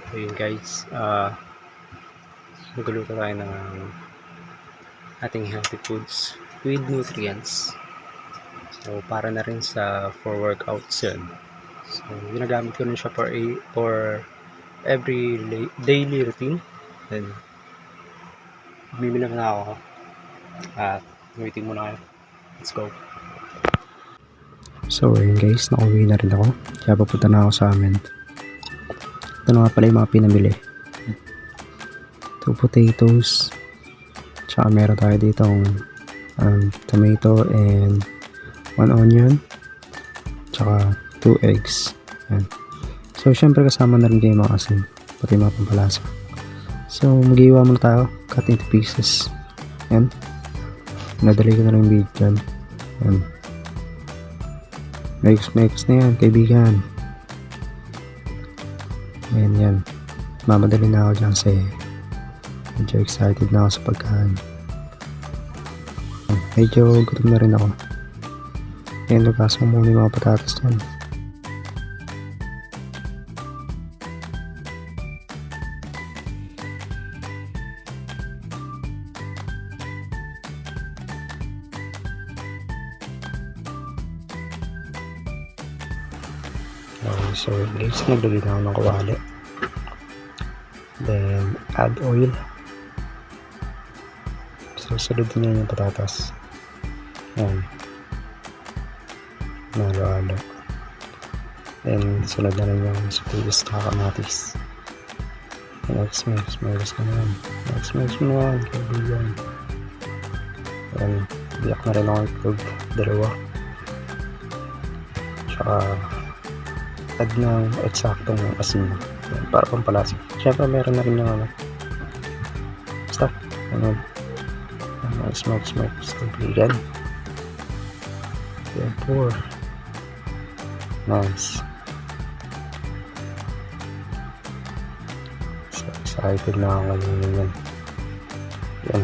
Ayun guys, magluluto tayo ng ating healthy foods with nutrients. So para na rin sa for workouts yun. So ginagamit ko rin siya for every daily routine. Then bumibili na ako at waiting muna kayo. Let's go. So ayun guys, nakauwi na rin ako. Kaya papunta na ako sa amin. Ito na nga pala yung mga pinamili. 2 potatoes, tsaka meron tayo ditong tomato and 1 onion, tsaka 2 eggs. Yan. So syempre kasama na rin kayo mga asin, pati mga pampalasa. So mag-iwa muna tayo, cut into pieces. Yan, nadali ko na rin yung video dyan. Yan, mix na yan kaibigan. Yan, mamadali na ako dyan kasi medyo excited na ako sa pagkain. Medyo gutom na rin ako. Ayan, lugasan mo muna yung mga patatas dyan. So guys, naglagay na ako ng kawali. Then add oil. So sunod din yung patatas. Ayan, nalo-alo. Then sunod na rin yung sibuyas na kamatis. Mix na yan. Mix mo na yan kaibigan. Ayan, biyak na rin ako itlog, dalawa. Tsaka add ng eksaktong asin para pampalasa. Siyempre meron na rin yung basta smoke kaibigan. Then pour. Nice. So excited na ako ngayon yan. Yan,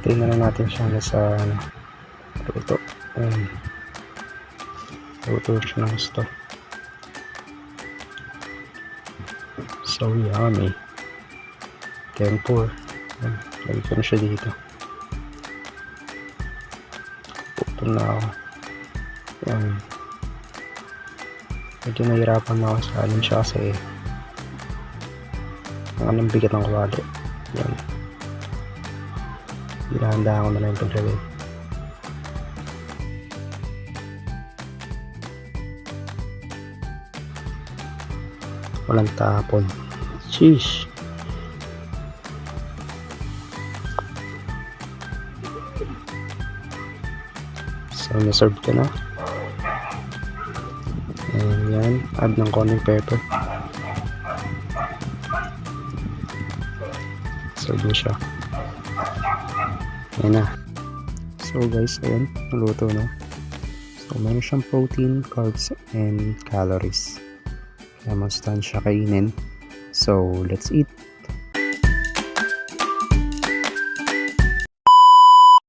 tingnan na natin siya sa luto. Ayan, luto siya ng gusto. So yummy. Then pour. Lagi ko na siya dito. Puto na ako. Yan, medyo nahirapan na ako sa alin siya kasi ang bigat ng kawali. Yan, hinahanda ko na lang yung paglagay. Walang tapon. Sheesh. So na-serve ka na. And yan, add ng konting pepper. Serve mo siya. Ayan na. So guys, ayan, naluto na. So meron siyang protein, carbs, and calories. Kaya masustansya kainin. So let's eat.